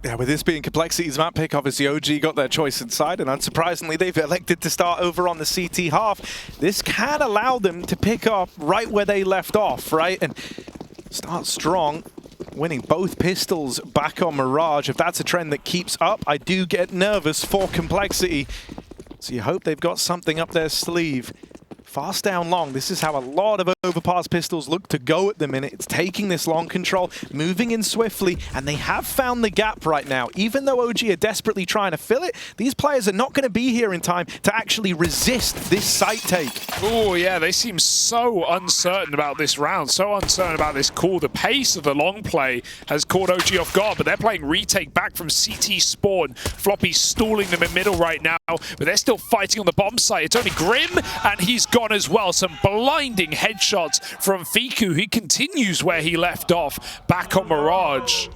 Yeah, with this being Complexity's map pick, obviously OG got their choice inside, and unsurprisingly, they've elected to start over on the CT half. This can allow them to pick up right where they left off, right? And start strong, winning both pistols back on Mirage. If that's a trend that keeps up, I do get nervous for Complexity. So you hope they've got something up their sleeve. Fast down long. This is how a lot of Overpass pistols look to go at the minute. It's taking this long control, moving in swiftly, and they have found the gap right now. Even though OG are desperately trying to fill it, these players are not going to be here in time to actually resist this site take. Oh yeah, they seem so uncertain about this round, so uncertain about this call. The pace of the long play has caught OG off guard, but they're playing retake back from CT spawn. Floppy stalling them in middle right now, but they're still fighting on the bomb site. It's only Grim, and he's gone as well. Some blinding headshots from Fiku. He continues where he left off, back on Mirage.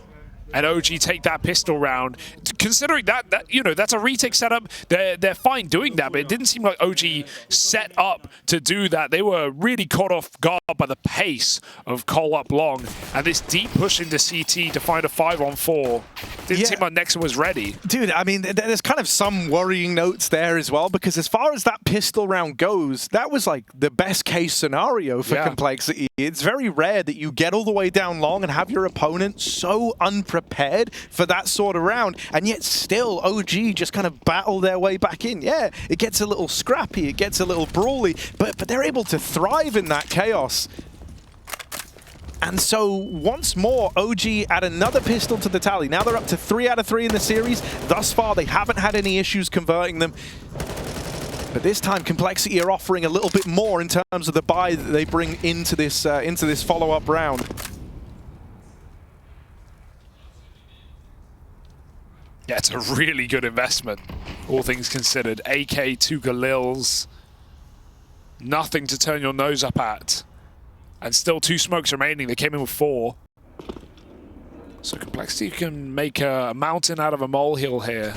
And OG take that pistol round. Considering that you know, that's a retake setup, they're fine doing that, but it didn't seem like OG set up to do that. They were really caught off guard by the pace of Cole up long, and this deep push into CT to find a 5-on-4. Didn't seem like Nexon was ready. Dude, I mean, there's kind of some worrying notes there as well, because as far as that pistol round goes, that was like the best case scenario for Complexity. It's very rare that you get all the way down long and have your opponent so unprepared for that sort of round, and yet still OG just kind of battle their way back in. Yeah, it gets a little scrappy, it gets a little brawly, but they're able to thrive in that chaos. And so once more, OG add another pistol to the tally. Now they're up to 3 out of 3 in the series. Thus far, they haven't had any issues converting them. But this time, Complexity are offering a little bit more in terms of the buy that they bring into this follow-up round. Yeah, it's a really good investment, all things considered. AK, 2 Galils, nothing to turn your nose up at. And still 2 smokes remaining. They came in with 4. So Complexity can make a mountain out of a molehill here.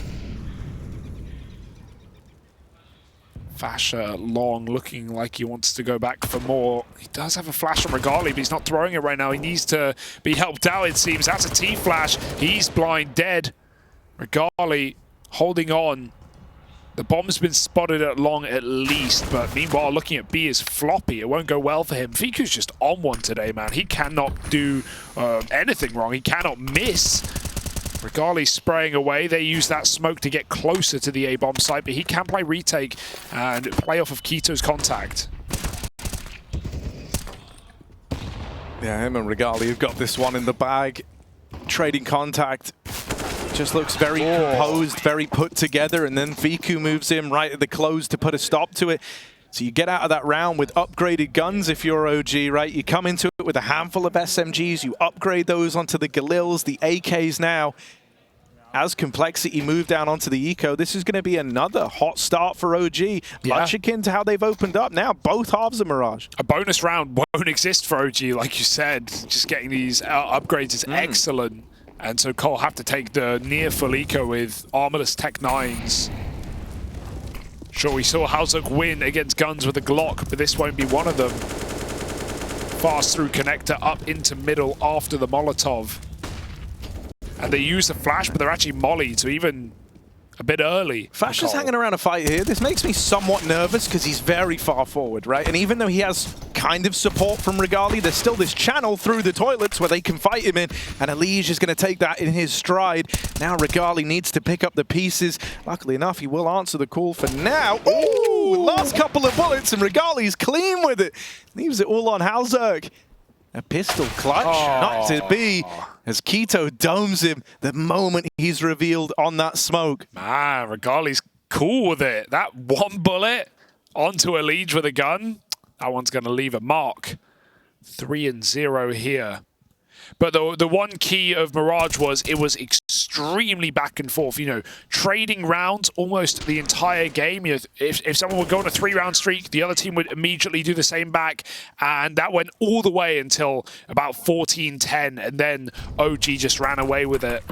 FASHR long, looking like he wants to go back for more. He does have a flash on Regali, but he's not throwing it right now. He needs to be helped out, it seems. That's a T-flash. He's blind, dead. Regali holding on. The bomb's been spotted at long at least, but meanwhile, looking at B is Floppy. It won't go well for him. Fiku's just on one today, man. He cannot do anything wrong. He cannot miss. Regali spraying away. They use that smoke to get closer to the A-bomb site, but he can play retake and play off of Kito's contact. Yeah, him and Regali have got this one in the bag. Trading contact. Just looks very composed, very put together, and then Fiku moves in right at the close to put a stop to it. So you get out of that round with upgraded guns if you're OG, right? You come into it with a handful of SMGs, you upgrade those onto the Galils, the AKs now. As Complexity move down onto the eco, this is going to be another hot start for OG. Much akin to how they've opened up now, both halves of Mirage. A bonus round won't exist for OG, like you said. Just getting these upgrades is excellent. And so Cole have to take the near full eco with armorless Tech 9s. Sure, we saw Halzuk win against guns with a Glock, but this won't be one of them. Fast through connector up into middle after the Molotov. And they use the flash, but they're actually mollied, so even a bit early. FASHR's hanging around a fight here. This makes me somewhat nervous because he's very far forward, right? And even though he has kind of support from Regali, there's still this channel through the toilets where they can fight him in, and EliGE is going to take that in his stride. Now Regali needs to pick up the pieces. Luckily enough, he will answer the call for now. Ooh, last couple of bullets, and Regali's clean with it. Leaves it all on Halzuk. A pistol clutch, not to be, as Kito domes him the moment he's revealed on that smoke. Man, Regali's cool with it. That one bullet onto EliGE with a gun, that one's going to leave a mark. 3-0 here. But the one key of Mirage was it was extremely back and forth. You know, trading rounds almost the entire game. You know, if someone would go on a 3-round streak, the other team would immediately do the same back. And that went all the way until about 14-10. And then OG just ran away with it.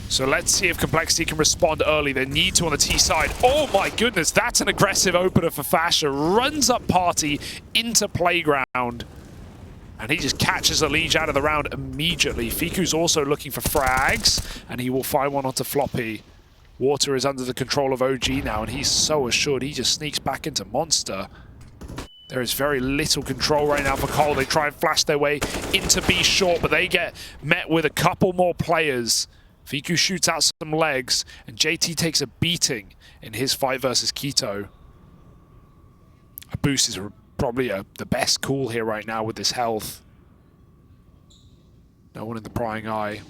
So let's see if Complexity can respond early. They need to on the T side. Oh my goodness, that's an aggressive opener for FASHR. Runs up party into playground. and he just catches EliGE out of the round immediately. Fiku's also looking for frags, and he will find one onto Floppy. Water is under the control of OG now, and he's so assured. He just sneaks back into Monster. There is very little control right now for Cole. They try and flash their way into B short, but they get met with a couple more players. Fiku shoots out some legs, and JT takes a beating in his fight versus Keto. A boost is probably the best call here right now with this health. No one in the prying eye.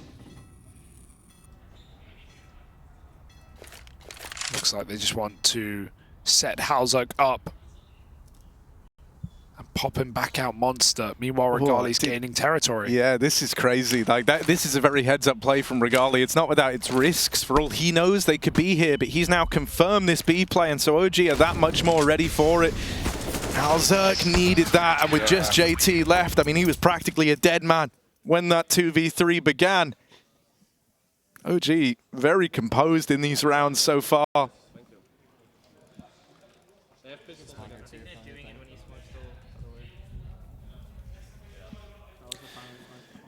Looks like they just want to set Halzuk up and pop him back out Monster. Meanwhile, Regali's gaining territory. Yeah, this is crazy. Like that, this is a very heads-up play from Regali. It's not without its risks. For all he knows, they could be here, but he's now confirmed this B play, and so OG are that much more ready for it. Halzuk needed that, and with just JT left, I mean, he was practically a dead man when that 2v3 began. OG very composed in these rounds so far.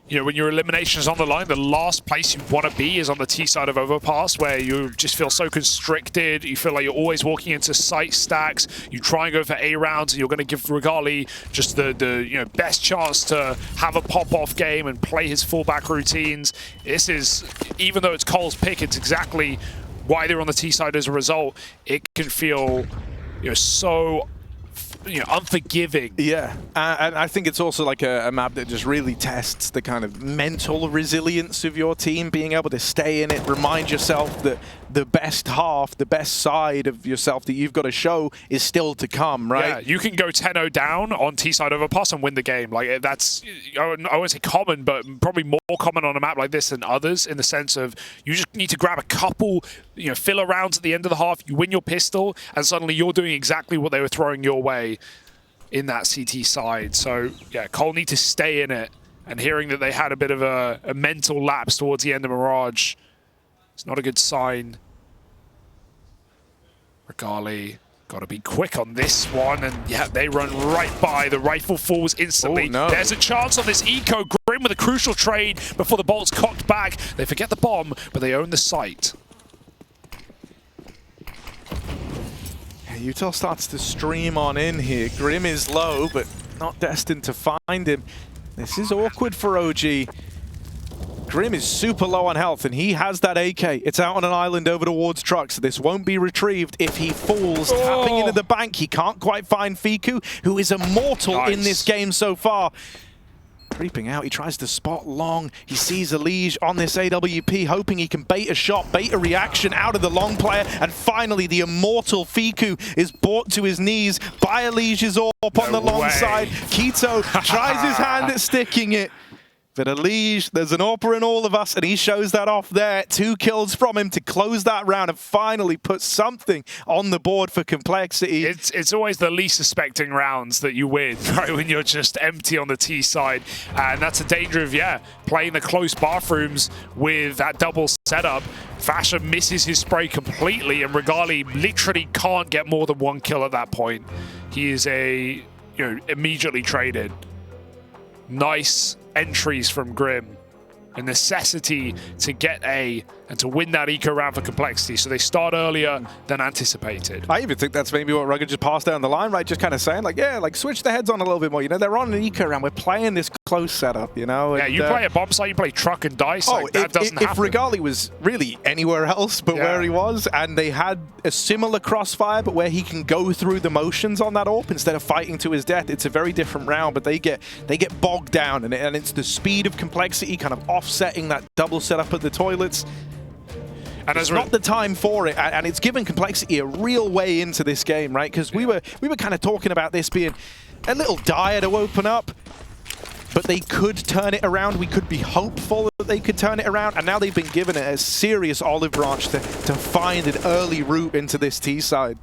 You know, when your elimination is on the line, the last place you want to be is on the T side of Overpass, where you just feel so constricted. You feel like you're always walking into site stacks. You try and go for A rounds, and you're going to give Regali just the best chance to have a pop-off game and play his fullback routines. This is, even though it's Cole's pick, it's exactly why they're on the T side as a result. It can feel, so unforgiving. Yeah, and I think it's also like a map that just really tests the kind of mental resilience of your team, being able to stay in it, remind yourself that the best half, the best side of yourself that you've got to show is still to come, right? Yeah, you can go 10-0 down on T-side Overpass and win the game. Like, that's, I won't say common, but probably more common on a map like this than others, in the sense of you just need to grab a couple, filler rounds at the end of the half, you win your pistol, and suddenly you're doing exactly what they were throwing your way in that CT side. So, yeah, Cole need to stay in it, and hearing that they had a bit of a mental lapse towards the end of Mirage, it's not a good sign. Regali got to be quick on this one, and yeah, they run right by. The rifle falls instantly. Oh, no. There's a chance on this eco. Grim with a crucial trade before the bolt's cocked back. They forget the bomb, but they own the site. Utah starts to stream on in here. Grim is low, but not destined to find him. This is awkward for OG. Grim is super low on health, and he has that AK. It's out on an island over towards trucks. This won't be retrieved if he falls. Tapping into the bank, he can't quite find Fiku, who is immortal in this game so far. Creeping out, he tries to spot long. He sees EliGE on this AWP, hoping he can bait a shot, bait a reaction out of the long player, and finally the immortal Fiku is brought to his knees by EliGE's AWP on the long side. Keto tries his hand at sticking it. But EliGE, there's an AWPer in all of us, and he shows that off there. 2 kills from him to close that round and finally put something on the board for Complexity. It's always the least suspecting rounds that you win, right, when you're just empty on the T side. And that's a danger of, playing the close bathrooms with that double setup. FASHR misses his spray completely, and Regali literally can't get more than 1 kill at that point. He is immediately traded. Nice entries from Grim. A necessity to get A and to win that eco round for Complexity. So they start earlier than anticipated. I even think that's maybe what Rugged just passed down the line, right? Just kind of saying, switch the heads on a little bit more. They're on an eco round. We're playing this close setup, Yeah, and, you play a bomb site, you play truck and dice. That doesn't happen. If Regali was really anywhere else but where he was, and they had a similar crossfire, but where he can go through the motions on that AWP instead of fighting to his death, it's a very different round. But they get bogged down, and it's the speed of Complexity kind of offsetting that double setup at the toilets. And it's not the time for it, and it's given Complexity a real way into this game, right? Because we were kind of talking about this being a little dire to open up, but they could turn it around. We could be hopeful that they could turn it around, and now they've been given a serious olive branch to find an early route into this T side.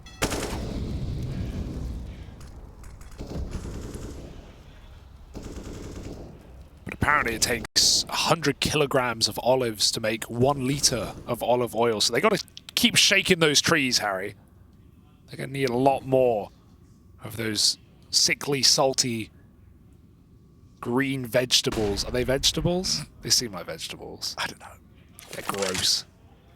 Apparently it takes 100 kilograms of olives to make 1 liter of olive oil. So they got to keep shaking those trees, Harry. They're going to need a lot more of those sickly, salty green vegetables. Are they vegetables? They seem like vegetables. I don't know. They're gross.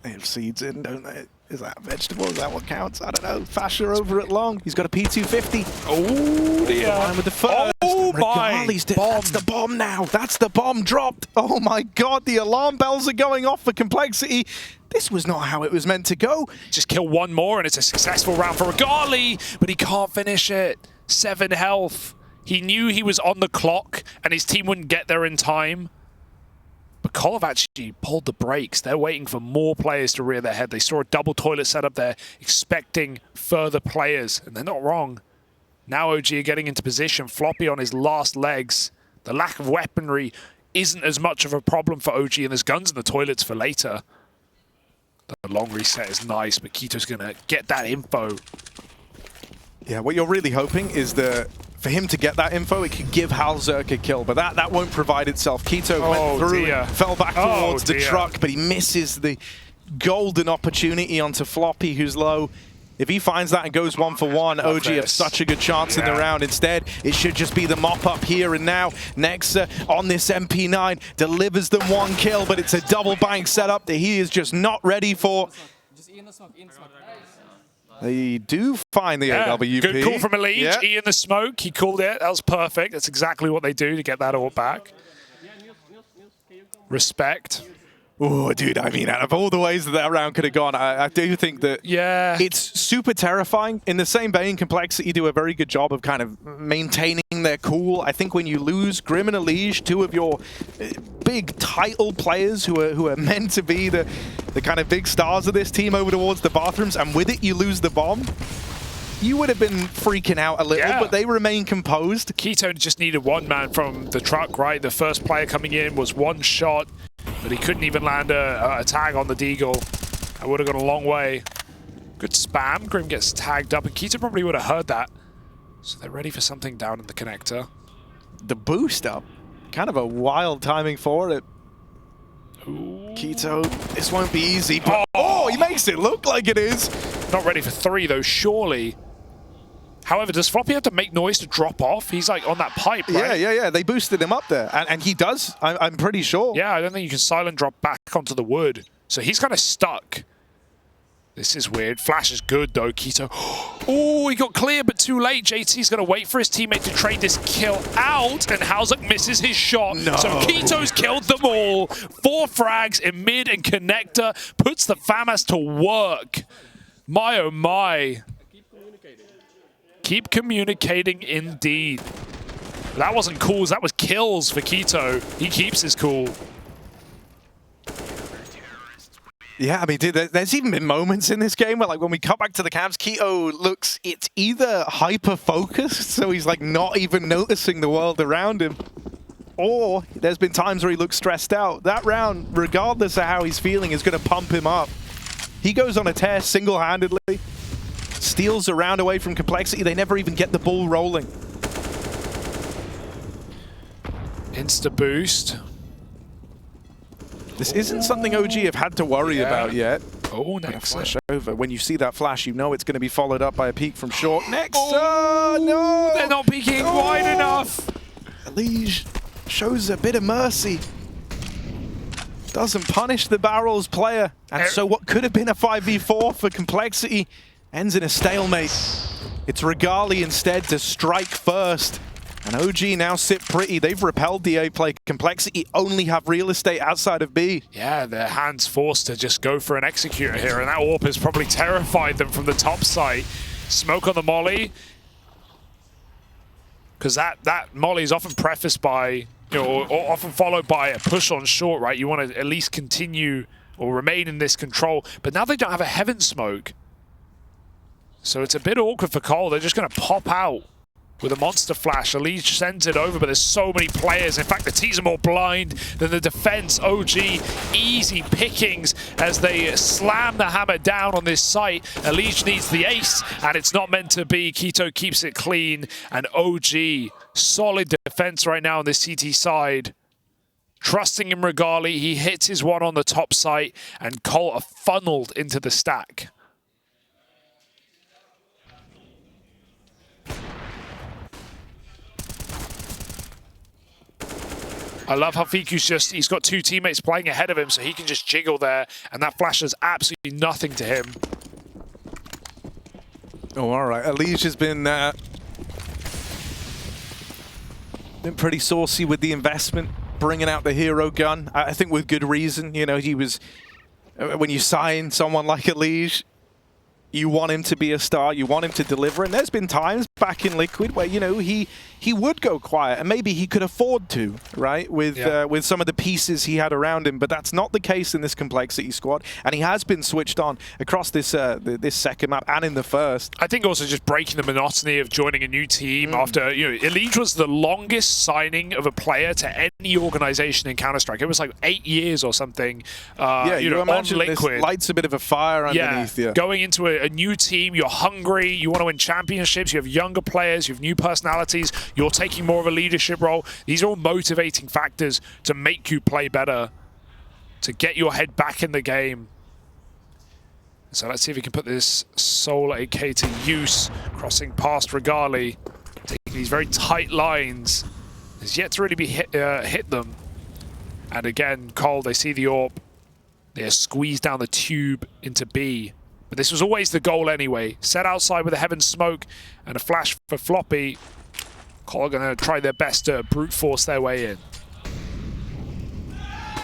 They have seeds in, don't they? Is that a vegetable? Is that what counts? I don't know. FASHR over at long. He's got a P250. Oh, dear. With the first. Oh, my. That's the bomb now. That's the bomb dropped. Oh, my God. The alarm bells are going off for Complexity. This was not how it was meant to go. Just kill one more, and it's a successful round for regali, but he can't finish it. 7 health. He knew he was on the clock, and his team wouldn't get there in time. But Cologne actually pulled the brakes. They're waiting for more players to rear their head. They saw a double toilet set up there, expecting further players, and they're not wrong. Now OG are getting into position. Floppy on his last legs. The lack of weaponry isn't as much of a problem for OG, and there's guns in the toilets for later. The long reset is nice, but Kito's going to get that info. Yeah, what you're really hoping is that for him to get that info, it could give Halzerk a kill, but that won't provide itself. Kito went through, fell back towards the truck, but he misses the golden opportunity onto Floppy, who's low. If he finds that and goes 1-for-1, OG have such a good chance in the round. Instead, it should just be the mop-up here and now. Nexa on this MP9 delivers them 1 kill, but it's a double bank setup that he is just not ready for. They do find the AWP. Good call from EliGE. E in the smoke. He called it. That was perfect. That's exactly what they do to get that ult back. Respect. Oh, dude, I mean, out of all the ways that round could have gone, I do think that it's super terrifying. In the same vein, Complexity do a very good job of kind of maintaining their cool. I think when you lose Grim and EliGE, 2 of your big title players who are meant to be the kind of big stars of this team over towards the bathrooms, and with it you lose the bomb, you would have been freaking out a little, but they remain composed. Kito just needed 1 man from the truck, right? The first player coming in was 1 shot. But he couldn't even land a tag on the Deagle. I would have gone a long way. Good spam. Grim gets tagged up, and Kito probably would have heard that. So they're ready for something down in the connector. The boost up. Kind of a wild timing for it. Ooh. Kito, this won't be easy, but he makes it look like it is. Not ready for 3, though, surely. However, does Floppy have to make noise to drop off? He's like on that pipe, right? Yeah. They boosted him up there. And he does, I'm pretty sure. Yeah, I don't think you can silent drop back onto the wood. So he's kind of stuck. This is weird. Flash is good, though, Kito. Oh, he got clear, but too late. JT's going to wait for his teammate to trade this kill out, and Halzerk misses his shot. No. So Kito's killed them all. 4 frags in mid and connector. Puts the FAMAS to work. My, oh, my. Keep communicating indeed. That wasn't calls, that was kills for Kito. He keeps his cool. Yeah, I mean, dude, there's even been moments in this game where, like, when we cut back to the cams, Kito looks, it's either hyper-focused, so he's, like, not even noticing the world around him, or there's been times where he looks stressed out. That round, regardless of how he's feeling, is going to pump him up. He goes on a tear single-handedly. Steals a round away from Complexity. They never even get the ball rolling. Insta boost. This isn't something OG have had to worry about yet. Oh, next flash over. When you see that flash, you know it's going to be followed up by a peek from short. Next, no! They're not peeking wide enough. EliGE shows a bit of mercy. Doesn't punish the Barrels player. And so what could have been a 5v4 for Complexity ends in a stalemate. It's regali instead to strike first. And OG now sit pretty. They've repelled the A play. Complexity only have real estate outside of B. Yeah, their hands forced to just go for an executor here, and that AWP has probably terrified them from the top site. Smoke on the molly. Because that molly is often prefaced by, you know, or often followed by a push on short, right? You want to at least continue or remain in this control. But now they don't have a heaven smoke. So it's a bit awkward for Cole. They're just going to pop out with a monster flash. EliGE sends it over, but there's so many players. In fact, the T's are more blind than the defense. OG, easy pickings as they slam the hammer down on this site. EliGE needs the ace, and it's not meant to be. Kito keeps it clean, and OG, solid defense right now on the CT side. Trusting in regali, he hits his one on the top site, and Cole are funneled into the stack. I love how Fiku's he's got two teammates playing ahead of him, so he can just jiggle there, and that flash does absolutely nothing to him. Oh, all right. EliGE has been pretty saucy with the investment, bringing out the hero gun. I think with good reason. You know, he was when you sign someone like EliGE, you want him to be a star, you want him to deliver, and there's been times back in Liquid where, you know, he would go quiet, and maybe he could afford to, right, with some of the pieces he had around him, but that's not the case in this Complexity squad, and he has been switched on across this this second map and in the first. I think also just breaking the monotony of joining a new team after, you know, EliGE was the longest signing of a player to any organization in Counter-Strike. It was like 8 years or something, you know, on Liquid. This lights a bit of a fire underneath you. Going into a new team, you're hungry, you want to win championships, you have younger players, you have new personalities, you're taking more of a leadership role. These are all motivating factors to make you play better, to get your head back in the game. So let's see if we can put this Soul AK to use, crossing past Regali, taking these very tight lines. Has yet to really be hit them. And again, Cole, they see the AWP. They're squeezed down the tube into B. But this was always the goal anyway. Set outside with a heaven smoke and a flash for Floppy. Cole are going to try their best to brute force their way in.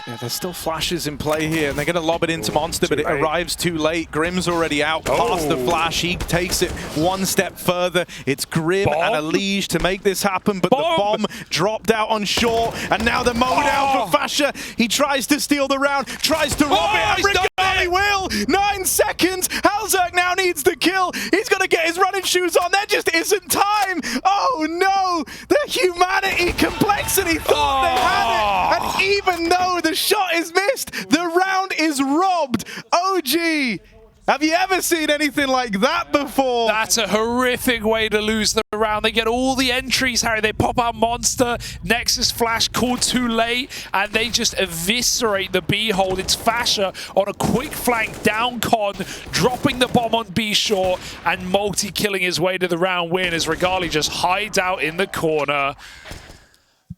Yeah, there's still flashes in play here, and they're going to lob it into Monster, but it arrives too late. Grim's already out past the flash. He takes it one step further. It's Grim and EliGE to make this happen, but the bomb dropped out on shore, and now the mode out for FASHR. He tries to steal the round, tries to rob it, and Regali will! 9 seconds! Halzerk now needs the kill. He's going to get his running shoes on. There just isn't time! Oh no! The humanity Complexity thought they had it, and even though the shot is missed, the round is robbed. OG, have you ever seen anything like that before? That's a horrific way to lose the round. They get all the entries, Harry. They pop out Monster, Nexus flash called too late, and they just eviscerate the B hold. It's FASHR on a quick flank down con, dropping the bomb on B short and multi-killing his way to the round win as Regali just hides out in the corner.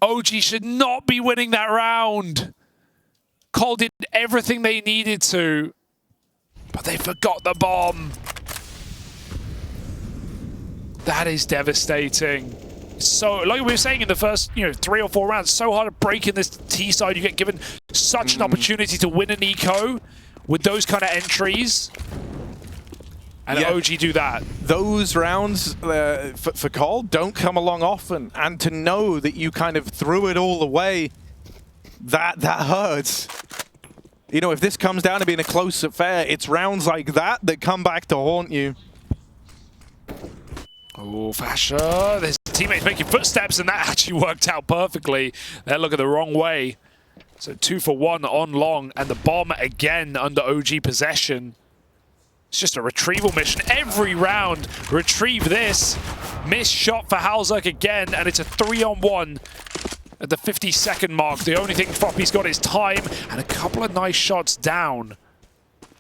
OG should not be winning that round. Cole did everything they needed to, but they forgot the bomb. That is devastating. So, like we were saying in the first, 3 or 4 rounds, so hard to break in this T side. You get given such an opportunity to win an eco with those kind of entries. And OG do that. Those rounds for Cole don't come along often, and to know that you kind of threw it all away, that hurts. You know, if this comes down to being a close affair, it's rounds like that that come back to haunt you. Oh, FASHR, there's teammates making footsteps, and that actually worked out perfectly. They're looking the wrong way. So 2 for 1 on long, and the bomb again under OG possession. It's just a retrieval mission. Every round, retrieve this. Missed shot for Halzerk again, and it's a 3-on-1 at the 50-second mark. The only thing Floppy's got is time, and a couple of nice shots down.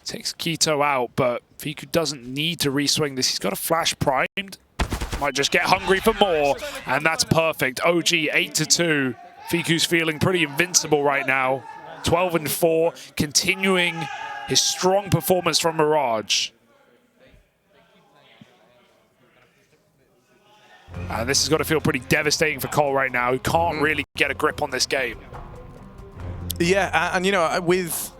Takes Quito out, but Fiku doesn't need to reswing this. He's got a flash primed. Might just get hungry for more, and that's perfect. OG 8-2. Fiku's feeling pretty invincible right now. 12-4, continuing his strong performance from Mirage. And this has got to feel pretty devastating for Cole right now, who can't really get a grip on this game. Yeah, and you know, with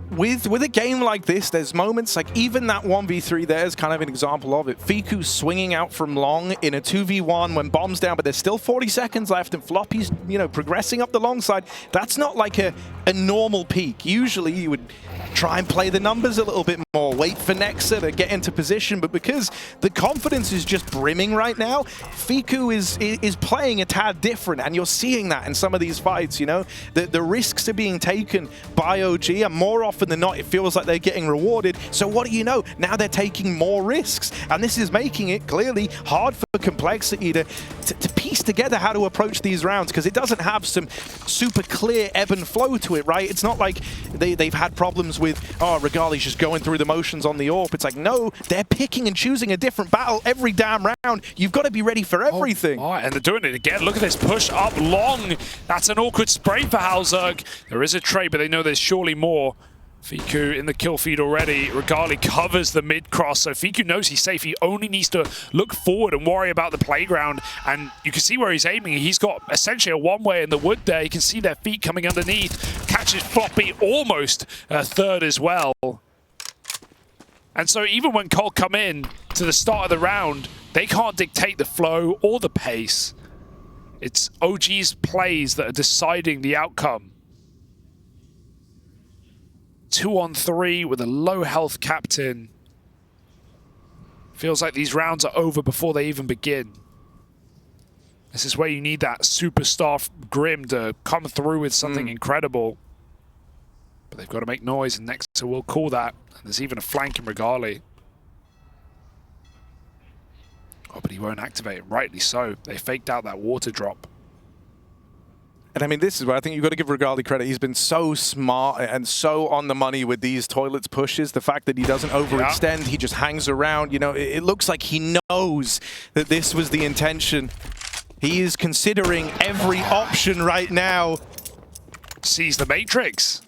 a game like this, there's moments like even that 1v3 there is kind of an example of it. Fiku swinging out from long in a 2v1 when bomb's down, but there's still 40 seconds left, and Floppy's, progressing up the long side. That's not like a normal peak. Usually you would try and play the numbers a little bit more, wait for Nexa to get into position, but because the confidence is just brimming right now, Fiku is playing a tad different, and you're seeing that in some of these fights, The risks are being taken by OG, and more often often than not, it feels like they're getting rewarded. So what do you know? Now they're taking more risks. And this is making it clearly hard for Complexity to piece together how to approach these rounds, because it doesn't have some super clear ebb and flow to it, right? It's not like they've had problems with, oh, Regali's just going through the motions on the AWP. It's like, no, they're picking and choosing a different battle every damn round. You've got to be ready for everything. Oh, and they're doing it again. Look at this push up long. That's an awkward spray for Halzerg. There is a trade, but they know there's surely more. Fiku in the kill feed already. Regali covers the mid-cross, so Fiku knows he's safe. He only needs to look forward and worry about the playground. And you can see where he's aiming. He's got essentially a one-way in the wood there. You can see their feet coming underneath. Catches Floppy almost third as well. And so even when Cole come in to the start of the round, they can't dictate the flow or the pace. It's OG's plays that are deciding the outcome. 2-on-3 with a low health captain. Feels like these rounds are over before they even begin. This is where you need that superstar Grim to come through with something incredible. But they've got to make noise, and Nexter will call that. And there's even a flank in Regali. Oh, but he won't activate it. Rightly so. They faked out that water drop. And I mean, this is where I think you've got to give Regali credit. He's been so smart and so on the money with these toilets pushes. The fact that he doesn't overextend, he just hangs around. You know, it looks like he knows that this was the intention. He is considering every option right now. Sees the Matrix.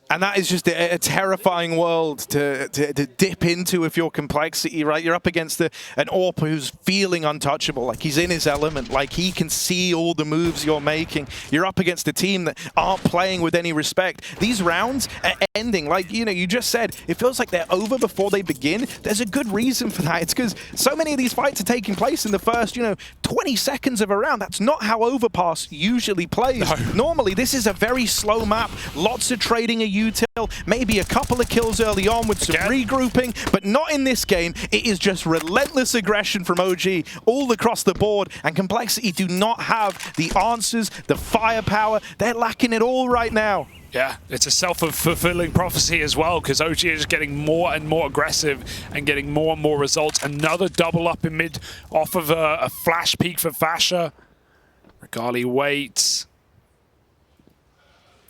And that is just a terrifying world to dip into if you're Complexity, right? You're up against an AWP who's feeling untouchable, like he's in his element, like he can see all the moves you're making. You're up against a team that aren't playing with any respect. These rounds are ending, like, you know, you just said, it feels like they're over before they begin. There's a good reason for that. It's because so many of these fights are taking place in the first, 20 seconds of a round. That's not how Overpass usually plays. No. Normally, this is a very slow map, lots of trading a util, maybe a couple of kills early on with some regrouping, but not in this game. It is just relentless aggression from OG all across the board, and Complexity do not have the answers, the firepower. They're lacking it all right now. Yeah, it's a self-fulfilling prophecy as well, because OG is getting more and more aggressive and getting more and more results. Another double up in mid off of a flash peek for FASHR. Regali waits.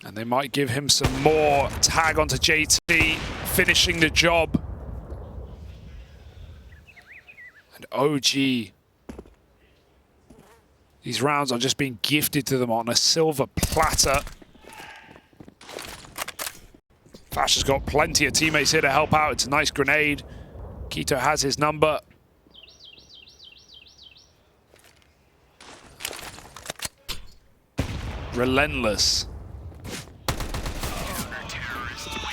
And they might give him some more. Tag onto JT, finishing the job. And OG. These rounds are just being gifted to them on a silver platter. FASHR's got plenty of teammates here to help out. It's a nice grenade. Keto has his number. Relentless.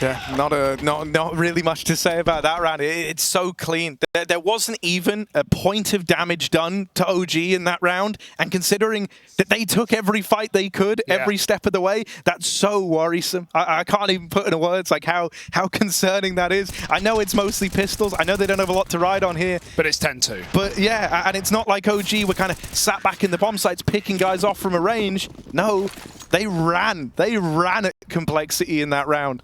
Yeah, not really much to say about that round. It's so clean. There wasn't even a point of damage done to OG in that round, and considering that they took every fight they could, every step of the way, that's so worrisome. I can't even put into words like how concerning that is. I know it's mostly pistols. I know they don't have a lot to ride on here. But it's 10-2. But yeah, and it's not like OG were kind of sat back in the bomb sites picking guys off from a range. No, they ran. They ran at Complexity in that round.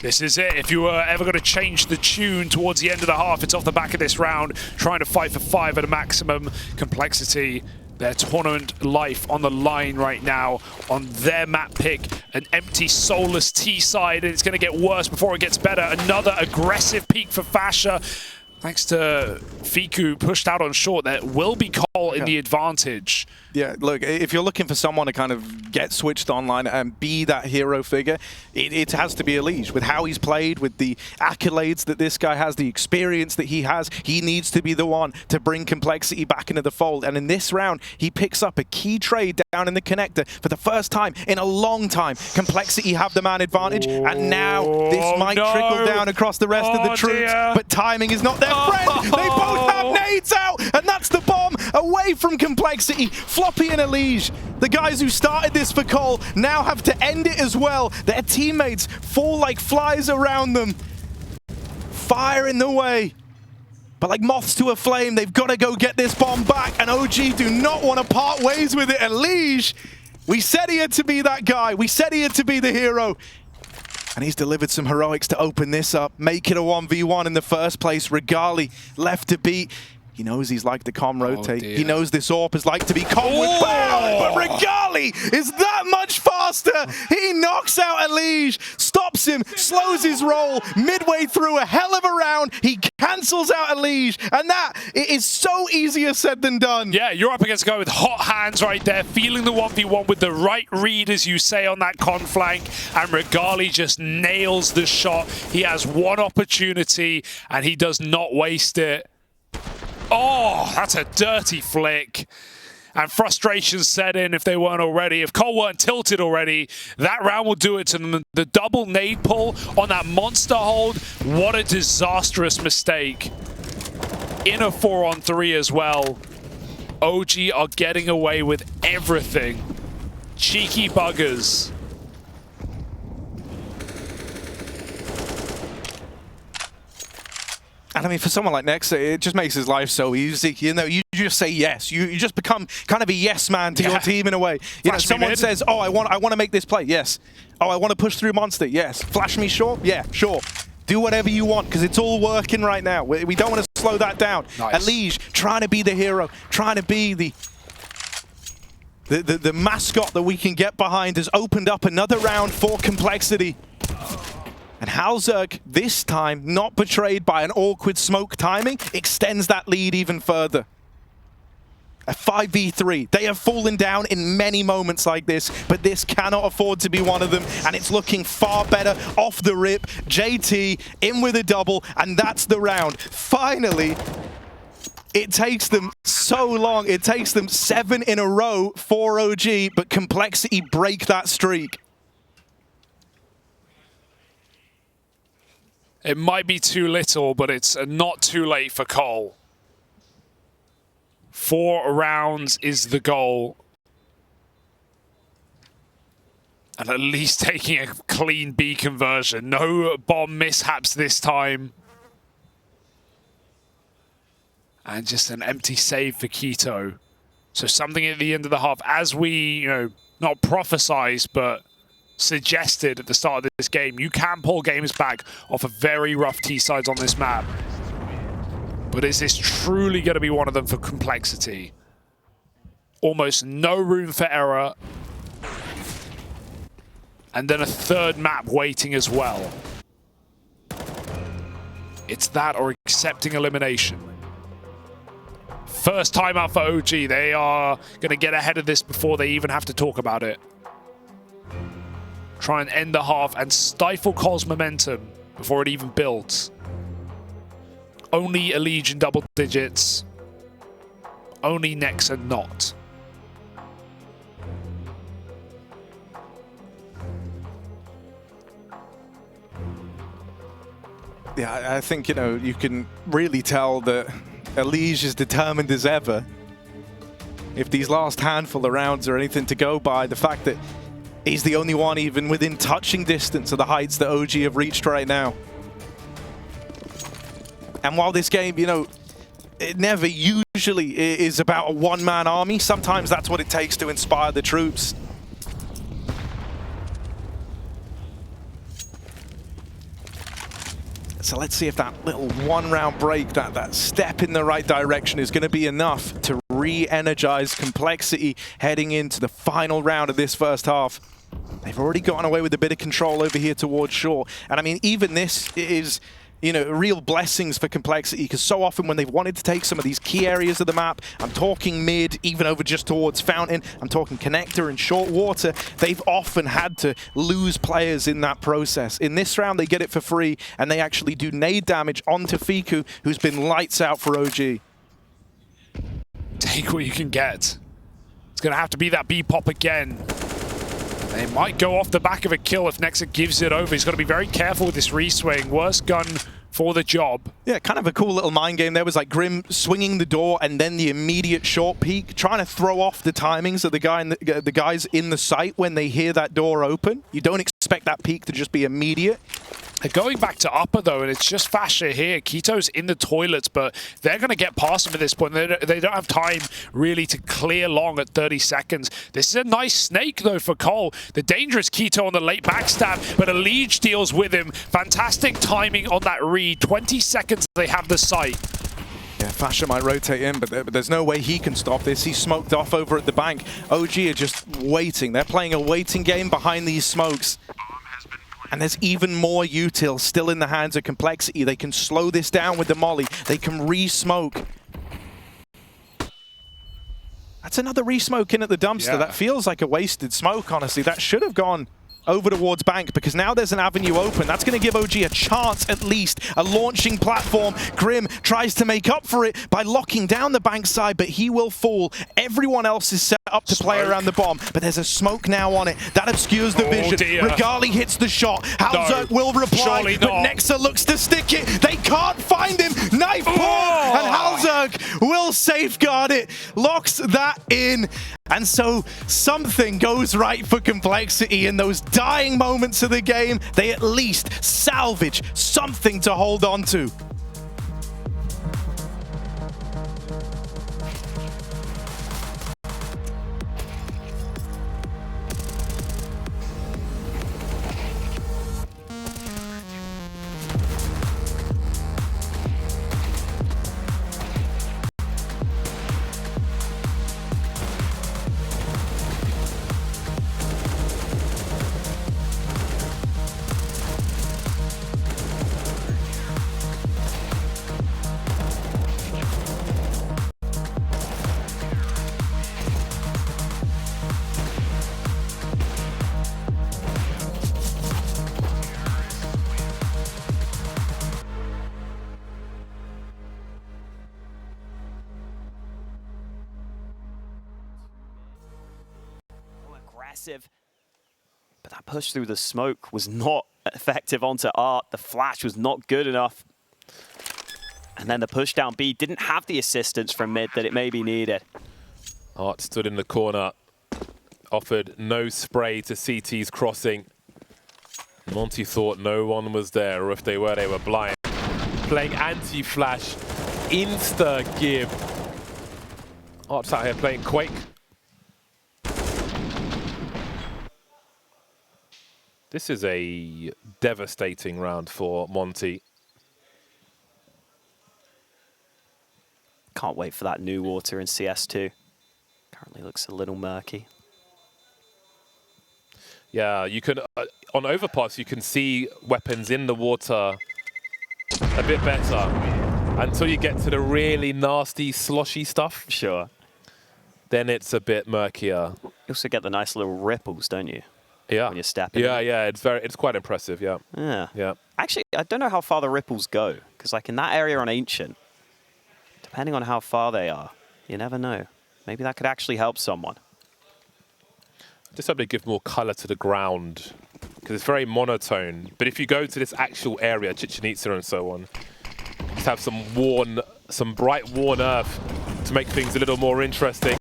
This is it. If you were ever going to change the tune towards the end of the half, it's off the back of this round, trying to fight for 5 at a maximum. Complexity, their tournament life on the line right now on their map pick. An empty, soulless T side, and it's going to get worse before it gets better. Another aggressive peak for FASHR. Thanks to Fiku, pushed out on short. There will be Cole in the advantage. Yeah, look, if you're looking for someone to kind of get switched online and be that hero figure, it has to be EliGE. With how he's played, with the accolades that this guy has, the experience that he has, he needs to be the one to bring Complexity back into the fold. And in this round, he picks up a key trade down in the connector for the first time in a long time. Complexity have the man advantage, and now this might trickle down across the rest of the troops, but timing is not their friend. They both have nades out, and that's the bomb away from Complexity. Floppy and EliGE, the guys who started this for Cole, now have to end it as well. Their teammates fall like flies around them. Fire in the way. But like moths to a flame, they've got to go get this bomb back, and OG do not want to part ways with it. EliGE, we said he had to be that guy. We said he had to be the hero. And he's delivered some heroics to open this up, make it a 1v1 in the first place. Regali left to beat. He knows he's like to com rotate. He knows this AWP is like to be com with bound, but Regali is that much faster. He knocks out EliGE, stops him, slows his roll midway through a hell of a round. He cancels out EliGE, and that is so easier said than done. Yeah, you're up against a guy with hot hands right there, feeling the 1v1 with the right read, as you say, on that con flank, and Regali just nails the shot. He has one opportunity, and he does not waste it. Oh, that's a dirty flick. And frustration set in if they weren't already. If Cole weren't tilted already, that round will do it to them. The double nade pull on that monster hold. What a disastrous mistake. In a 4-on-3 as well. OG are getting away with everything. Cheeky buggers. And I mean, for someone like Nexa, it just makes his life so easy. You know, you just say yes. You just become kind of a yes man to your team in a way. You know, someone says, "Oh, I want to make this play." Yes. Oh, I want to push through monster. Yes. Flash me short. Yeah, sure. Do whatever you want because it's all working right now. We don't want to slow that down. Nice. EliGE trying to be the hero, trying to be the mascot that we can get behind, has opened up another round for Complexity. And Halzerg, this time, not betrayed by an awkward smoke timing, extends that lead even further. A 5v3. They have fallen down in many moments like this, but this cannot afford to be one of them, and it's looking far better off the rip. JT in with a double, and that's the round. Finally, it takes them so long. It takes them 7 in a row for OG, but Complexity break that streak. It might be too little, but it's not too late for Cole. 4 rounds is the goal. And at least taking a clean B conversion. No bomb mishaps this time. And just an empty save for Keto. So something at the end of the half, as we, not prophesized, but suggested at the start of this game, you can pull games back off of very rough T-sides on this map. But is this truly going to be one of them for Complexity? Almost no room for error. And then a third map waiting as well. It's that or accepting elimination. First time out for OG. They are going to get ahead of this before they even have to talk about it. Try and end the half and stifle Cole's momentum before it even builds. Only EliGE in double digits. Only Nexa not. Yeah, I think, you can really tell that EliGE is determined as ever. If these last handful of rounds are anything to go by, the fact that he's the only one even within touching distance of the heights that OG have reached right now. And while this game, it never usually is about a one-man army, sometimes that's what it takes to inspire the troops. So let's see if that little one-round break, that step in the right direction is going to be enough to re-energize Complexity heading into the final round of this first half. They've already gotten away with a bit of control over here towards shore. And I mean, even this is, real blessings for Complexity, because so often when they've wanted to take some of these key areas of the map, I'm talking mid, even over just towards Fountain, I'm talking connector and short water, they've often had to lose players in that process. In this round, they get it for free, and they actually do nade damage onto Fiku, who's been lights out for OG. Take what you can get. It's going to have to be that B-pop again. They might go off the back of a kill if Nexa gives it over. He's got to be very careful with this re-swing. Worst gun for the job. Yeah, kind of a cool little mind game there. Was like Grim swinging the door and then the immediate short peek, trying to throw off the timings of the guys in the site when they hear that door open. You don't expect that peek to just be immediate. They're going back to upper, though, and it's just FASHR here. Keto's in the toilets, but they're going to get past him at this point. They don't have time, really, to clear long at 30 seconds. This is a nice snake, though, for Cole. The dangerous Keto on the late backstab, but EliGE deals with him. Fantastic timing on that read. 20 seconds, they have the site. Yeah, FASHR might rotate in, but there's no way he can stop this. He's smoked off over at the bank. OG are just waiting. They're playing a waiting game behind these smokes. And there's even more util still in the hands of Complexity. They can slow this down with the molly. They can re-smoke. That's another re-smoke in at the dumpster. Yeah. That feels like a wasted smoke, honestly. That should have gone over towards bank, because now there's an avenue open. That's going to give OG a chance, at least, a launching platform. Grim tries to make up for it by locking down the bank side, but he will fall. Everyone else is set up to play around the bomb, but there's a smoke now on it. That obscures the vision. Dear. Regali hits the shot. Halzerk will reply, but Nexa looks to stick it. They can't find him. Knife pull, and Halzerk will safeguard it. Locks that in. And so something goes right for Complexity in those dying moments of the game. They at least salvage something to hold on to. But that push through the smoke was not effective onto Art. The flash was not good enough. And then the push down B didn't have the assistance from mid that it maybe needed. Art stood in the corner, offered no spray to CT's crossing. Monty thought no one was there, or if they were blind. Playing anti-flash, insta-give. Art's out here playing Quake. This is a devastating round for Monty. Can't wait for that new water in CS2. Currently looks a little murky. Yeah, you can on Overpass you can see weapons in the water a bit better until you get to the really nasty sloshy stuff. Sure. Then it's a bit murkier. You also get the nice little ripples, don't you? Yeah. When you're stepping. Yeah, it's quite impressive, yeah. Yeah. Actually, I don't know how far the ripples go, because like in that area on Ancient, depending on how far they are, you never know. Maybe that could actually help someone. Just hope they give more color to the ground, because it's very monotone. But if you go to this actual area, Chichen Itza and so on, just have some bright worn earth to make things a little more interesting.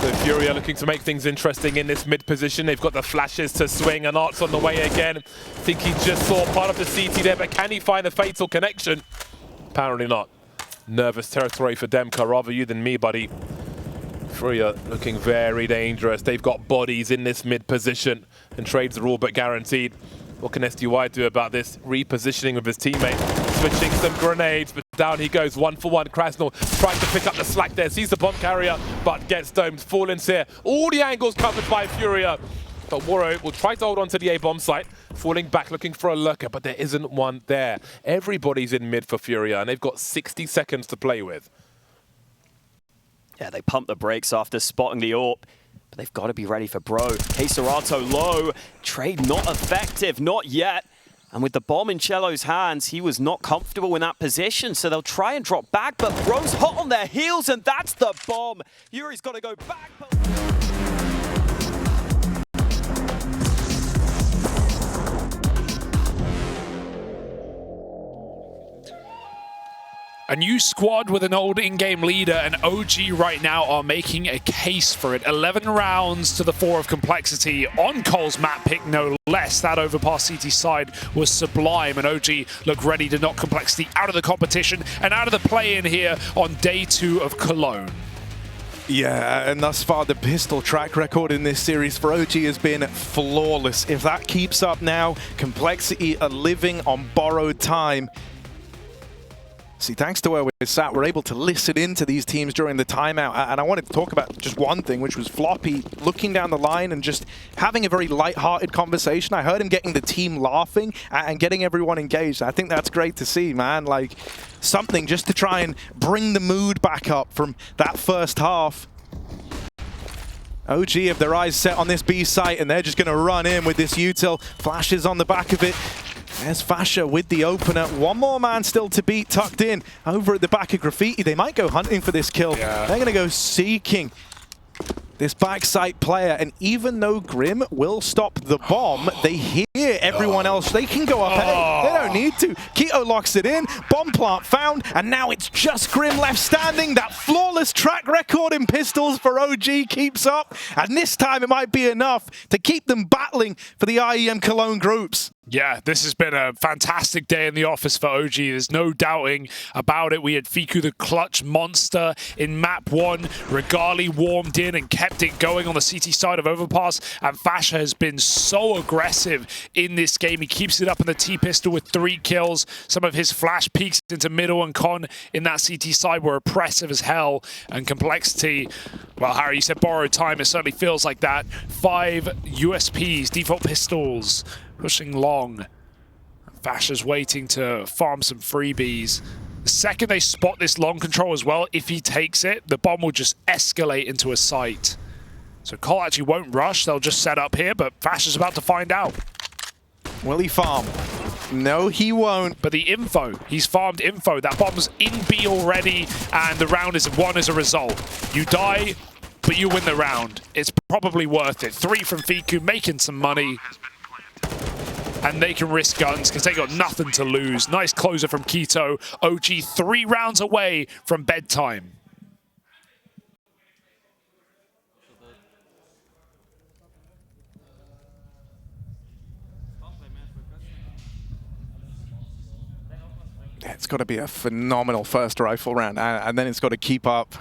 So Furia looking to make things interesting in this mid position. They've got the flashes to swing, and Art's on the way again. I think he just saw part of the CT there, but can he find a fatal connection? Apparently not. Nervous territory for Demka, rather you than me, buddy. Furia looking very dangerous. They've got bodies in this mid position, and trades are all but guaranteed. What can SDY do about this? Repositioning with his teammate, switching some grenades, but down he goes, 1-for-1. Krasnal trying to pick up the slack there, sees the bomb carrier, but gets domed. Fallen's here. All the angles covered by Furia. But Waro will try to hold on to the A-bomb site, falling back, looking for a lurker, but there isn't one there. Everybody's in mid for Furia, and they've got 60 seconds to play with. Yeah, they pump the brakes after spotting the AWP. But they've got to be ready for Bro. Queserato low. Trade not effective, not yet. And with the bomb in Cello's hands, he was not comfortable in that position. So they'll try and drop back, but Bro's hot on their heels, and that's the bomb. Yuri's got to go back. A new squad with an old in-game leader, and OG right now are making a case for it. 11 rounds to the 4 of Complexity on Cole's map pick, no less. That Overpass CT side was sublime, and OG look ready to knock Complexity out of the competition and out of the play-in here on day 2 of Cologne. Yeah, and thus far the pistol track record in this series for OG has been flawless. If that keeps up now, Complexity are living on borrowed time. See, thanks to where we're sat, we're able to listen into these teams during the timeout. And I wanted to talk about just one thing, which was Floppy looking down the line and just having a very light-hearted conversation. I heard him getting the team laughing and getting everyone engaged. I think that's great to see, man. Like, something just to try and bring the mood back up from that first half. OG have their eyes set on this B site, and they're just going to run in with this util. Flashes on the back of it. There's FASHR with the opener. One more man still to beat, tucked in over at the back of Graffiti. They might go hunting for this kill. Yeah. They're going to go seeking this backside player, and even though Grim will stop the bomb, they hear everyone else. They can go up ahead. They don't need to. Keto locks it in. Bomb plant found, and now it's just Grim left standing. That flawless track record in pistols for OG keeps up, and this time it might be enough to keep them battling for the IEM Cologne groups. Yeah, this has been a fantastic day in the office for OG. There's no doubting about it. We had Fiku the clutch monster in map 1. Regali warmed in and kept it going on the CT side of Overpass. And FASHR has been so aggressive in this game. He keeps it up in the T-pistol with 3 kills. Some of his flash peeks into middle and con in that CT side were oppressive as hell. And Complexity, well, Harry, you said borrowed time. It certainly feels like that. 5 USPs, default pistols, pushing long. FASHR's waiting to farm some freebies. The second they spot this long control as well, if he takes it, the bomb will just escalate into a site. So Cole actually won't rush. They'll just set up here, but FASHR's about to find out. Will he farm? No, he won't. But the info, he's farmed info. That bomb's in B already, and the round is won as a result. You die, but you win the round. It's probably worth it. 3 from Fiku, making some money. And they can risk guns because they got nothing to lose. Nice closer from Keto. OG 3 rounds away from bedtime. It's got to be a phenomenal first rifle round, and then it's got to keep up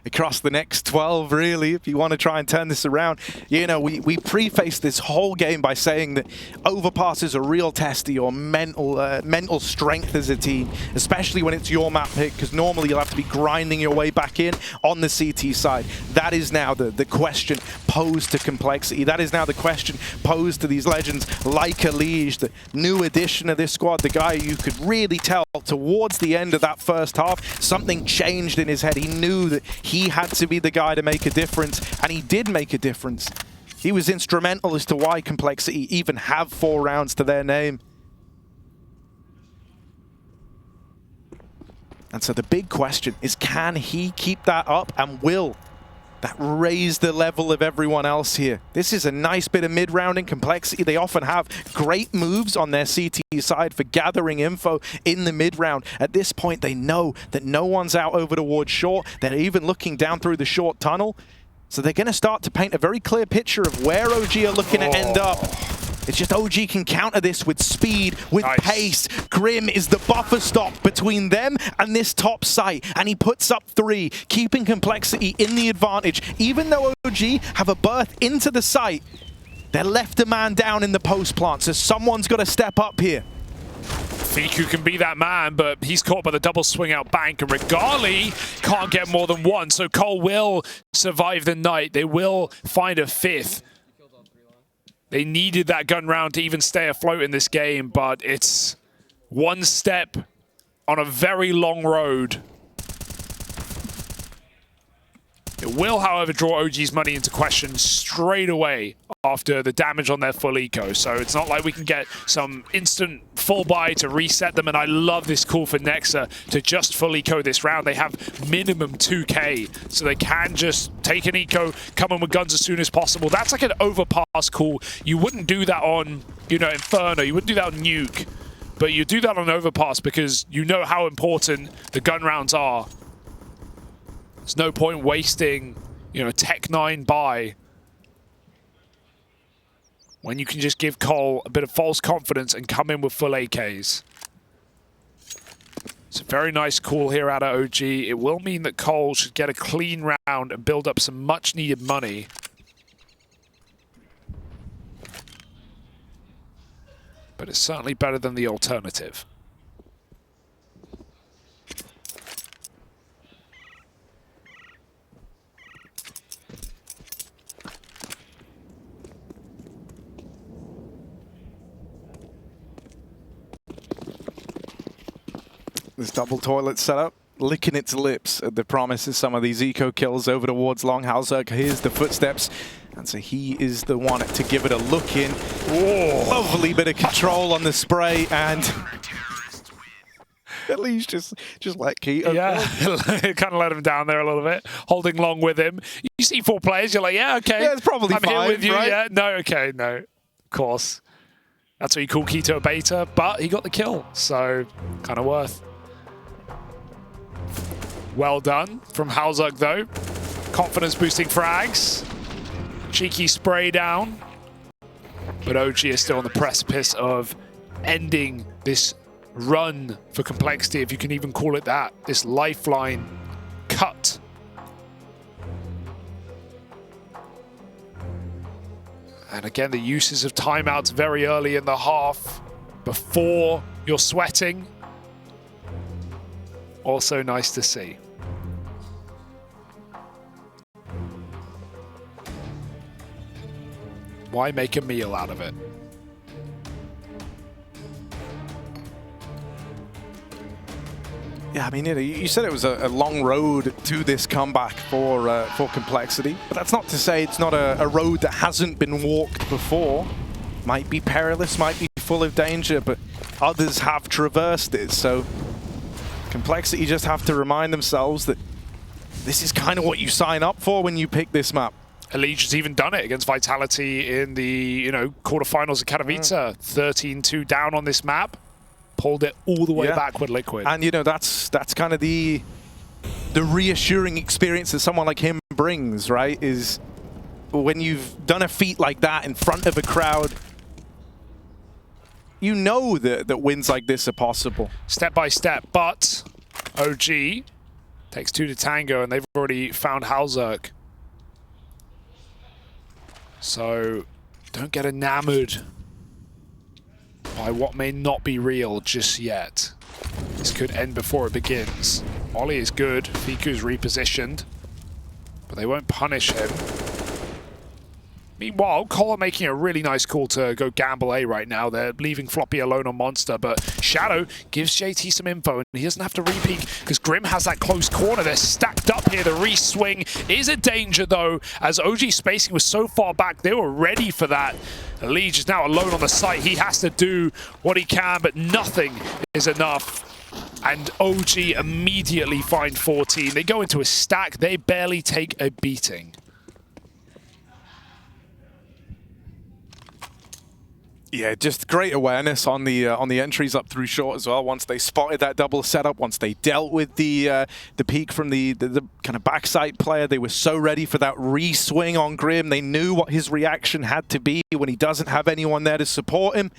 across the next 12, really, if you want to try and turn this around. You know, we prefaced this whole game by saying that Overpass is a real test of your mental strength as a team, especially when it's your map pick, because normally you'll have to be grinding your way back in on the CT side. That is now the question posed to Complexity. That is now the question posed to these legends like EliGE, the new addition of this squad, the guy you could really tell towards the end of that first half, something changed in his head. He knew that he had to be the guy to make a difference, and he did make a difference. He was instrumental as to why Complexity even have 4 rounds to their name. And so the big question is, can he keep that up, and will that raise the level of everyone else here? This is a nice bit of mid-rounding. Complexity, they often have great moves on their CT side for gathering info in the mid-round. At this point, they know that no one's out over towards short. They're even looking down through the short tunnel. So they're going to start to paint a very clear picture of where OG are looking to end up. It's just OG can counter this with speed, with pace. Grim is the buffer stop between them and this top site, and he puts up 3, keeping Complexity in the advantage. Even though OG have a berth into the site, they're left a man down in the post plant, so someone's got to step up here. Fiku can be that man, but he's caught by the double swing out bank, and Regali can't get more than 1, so Cole will survive the night. They will find a 5th. They needed that gun round to even stay afloat in this game, but it's one step on a very long road. It will, however, draw OG's money into question straight away after the damage on their full eco. So it's not like we can get some instant full buy to reset them. And I love this call for Nexa to just full eco this round. They have minimum 2k, so they can just take an eco, come in with guns as soon as possible. That's like an Overpass call. You wouldn't do that on, you know, Inferno. You wouldn't do that on Nuke. but you do that on Overpass because you know how important the gun rounds are. There's no point wasting, you know, Tech 9 buy when you can just give Cole a bit of false confidence and come in with full AKs. It's a very nice call here out of OG. It will mean that Cole should get a clean round and build up some much needed money. But it's certainly better than the alternative. This double toilet setup, licking its lips at the promise of some of these eco kills over towards Long. Halzerg hears the footsteps, and so he is the one to give it a look in. Whoa. Lovely bit of control on the spray, and EliGE just let Keto go. Kind of let him down there a little bit, holding Long with him. You see 4 players, you're like, yeah, okay. Yeah, it's probably I'm fine, here with you, right? yeah. No, okay, no. Of course. That's what you call Keto beta, but he got the kill, so kind of worth. Well done from Halzerg, though. Confidence boosting frags. Cheeky spray down. But OG is still on the precipice of ending this run for Complexity, if you can even call it that. This lifeline cut. And again, the uses of timeouts very early in the half before you're sweating. Also nice to see. Why make a meal out of it? Yeah, I mean, you said it was a long road to this comeback for Complexity, but that's not to say it's not a road that hasn't been walked before. Might be perilous, might be full of danger, but others have traversed it, so Complexity just have to remind themselves that this is kind of what you sign up for when you pick this map. EliGE has even done it against Vitality in the, you know, quarterfinals of Katowice. 13-2 down on this map. Pulled it all the way back with Liquid. And, you know, that's kind of the reassuring experience that someone like him brings, right? Is when you've done a feat like that in front of a crowd, you know that wins like this are possible. Step by step, but OG takes 2 to tango, and they've already found Halzerg. So don't get enamored by what may not be real just yet. This could end before it begins. Ollie is good, Fiku's repositioned, but they won't punish him. Meanwhile, Cole are making a really nice call to go gamble A right now. They're leaving Floppy alone on Monster, but Shadow gives JT some info, and he doesn't have to re-peek because Grim has that close corner. They're stacked up here. The re-swing is a danger, though, as OG spacing was so far back. They were ready for that. EliGE is now alone on the site. He has to do what he can, but nothing is enough. And OG immediately find 14. They go into a stack. They barely take a beating. Yeah, just great awareness on the entries up through short as well. Once they spotted that double setup, once they dealt with the peak from the kind of backside player, they were so ready for that re-swing on Grim. They knew what his reaction had to be when he doesn't have anyone there to support him.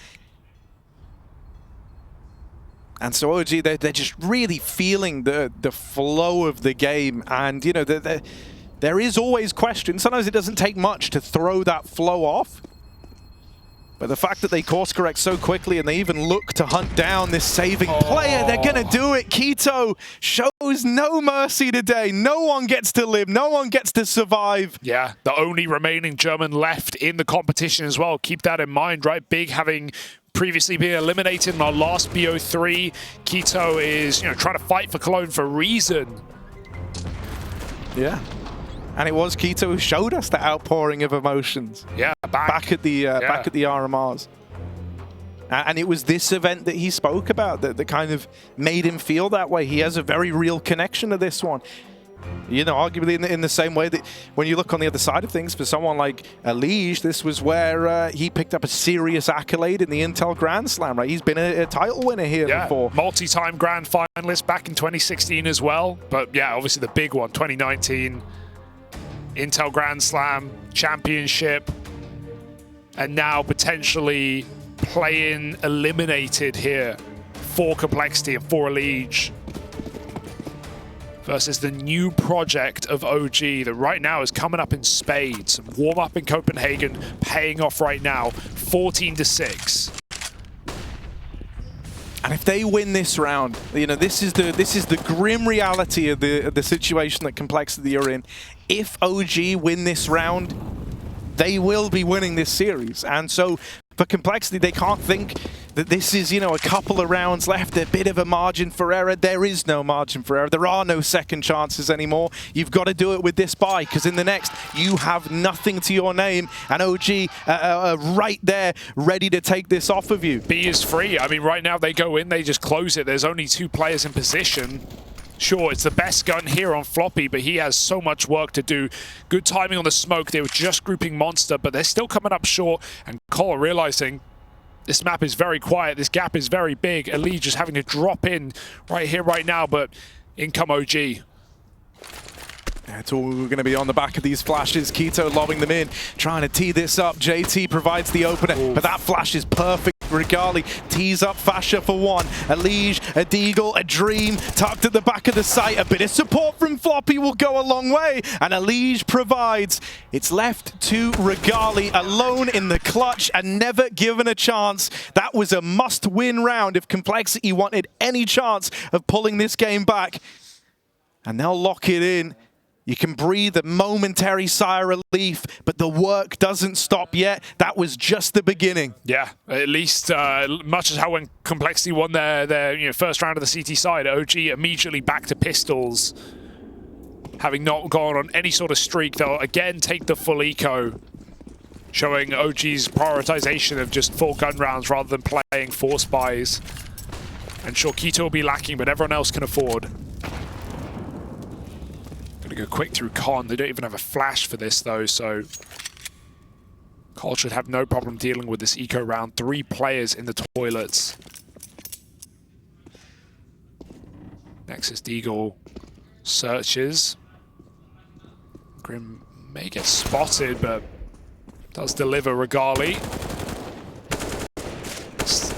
And so OG, they're just really feeling the flow of the game. And, you know, there is always questions. Sometimes it doesn't take much to throw that flow off. But the fact that they course correct so quickly and they even look to hunt down this saving player, they're going to do it. Keto shows no mercy today. No one gets to live. No one gets to survive. Yeah, the only remaining German left in the competition as well. Keep that in mind, right? Big having previously been eliminated in our last BO3. Keto is, you know, trying to fight for Cologne for reason. Yeah. And it was Keto who showed us the outpouring of emotions. Yeah, back at the RMRs. And it was this event that he spoke about that kind of made him feel that way. He has a very real connection to this one. You know, arguably in the same way that when you look on the other side of things, for someone like EliGE, this was where he picked up a serious accolade in the Intel Grand Slam, right? He's been a title winner here before. Multi-time grand finalist back in 2016 as well. But yeah, obviously the big one, 2019, Intel Grand Slam, championship, and now potentially playing eliminated here for Complexity and for EliGE. Versus the new project of OG that right now is coming up in spades. Some warm up in Copenhagen, paying off right now, 14-6. And if they win this round, you know, this is the grim reality of the situation that Complexity are in. If OG win this round, they will be winning this series. And so for Complexity, they can't think that this is, you know, a couple of rounds left, a bit of a margin for error. There is no margin for error. There are no second chances anymore. You've got to do it with this buy, because in the next, you have nothing to your name. And OG right there, ready to take this off of you. B is free. I mean, right now they go in, they just close it. There's only 2 players in position. Sure, it's the best gun here on Floppy, but he has so much work to do. Good timing on the smoke. They were just grouping Monster, but they're still coming up short. And Cole realizing this map is very quiet. This gap is very big. EliGE just having to drop in right here, right now, but in come OG. That's all we're going to be on the back of these flashes. Keto lobbing them in, trying to tee this up. JT provides the opener, but that flash is perfect. Regali tees up FASHR for one. EliGE, a Deagle, a Dream, tucked at the back of the site. A bit of support from Floppy will go a long way, and EliGE provides. It's left to Regali, alone in the clutch and never given a chance. That was a must-win round if Complexity wanted any chance of pulling this game back. And they'll lock it in. You can breathe a momentary sigh of relief, but the work doesn't stop yet. That was just the beginning. Yeah, at least much as how when Complexity won their first round of the CT side, OG immediately back to pistols. Having not gone on any sort of streak, they'll again take the full eco, showing OG's prioritization of just full gun rounds rather than playing 4 spies. And sure, Keto will be lacking, but everyone else can afford. Go quick through Con. They don't even have a flash for this though, so Cole should have no problem dealing with this eco round. 3 players in the toilets. Nexus Deagle searches. Grim may get spotted, but does deliver Regali.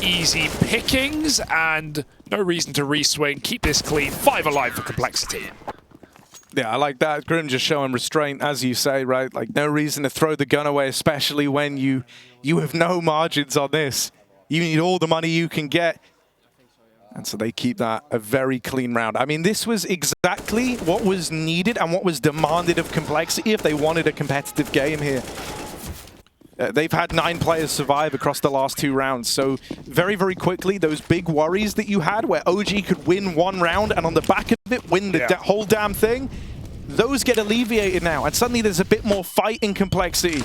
Easy pickings and no reason to re-swing. Keep this clean. 5 alive for Complexity. Yeah, I like that. Grim just showing restraint, as you say, right? Like, no reason to throw the gun away, especially when you have no margins on this. You need all the money you can get. And so they keep that a very clean round. I mean, this was exactly what was needed and what was demanded of Complexity if they wanted a competitive game here. They've had 9 players survive across the last 2 rounds. So very, very quickly, those big worries that you had where OG could win 1 round and on the back of it win the whole damn thing, those get alleviated now. And suddenly there's a bit more fight in Complexity.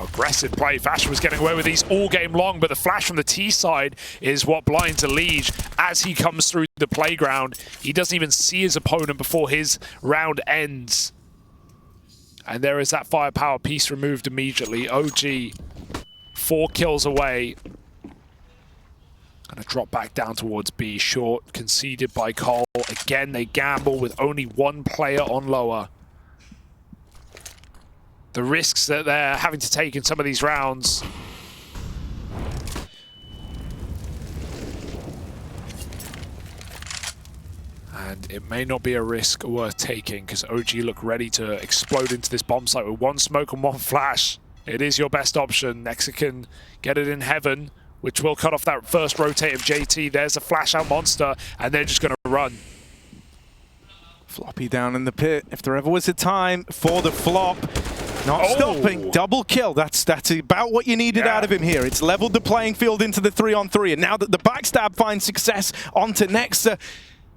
Aggressive play. FASHR was getting away with these all game long, but the flash from the T side is what blinds EliGE as he comes through the playground. He doesn't even see his opponent before his round ends. And there is that firepower piece removed immediately. OG, 4 kills away. Gonna drop back down towards B. Short, conceded by Cole. Again, they gamble with only 1 player on lower. The risks that they're having to take in some of these rounds. And it may not be a risk worth taking because OG look ready to explode into this bomb site with 1 smoke and 1 flash. It is your best option. Nexa can get it in heaven, which will cut off that first rotate of JT. There's a flash out Monster, and they're just going to run. Floppy down in the pit. If there ever was a time for the flop, not stopping. Double kill. That's about what you needed out of him here. It's leveled the playing field into the 3-on-3, and now that the backstab finds success onto Nexa,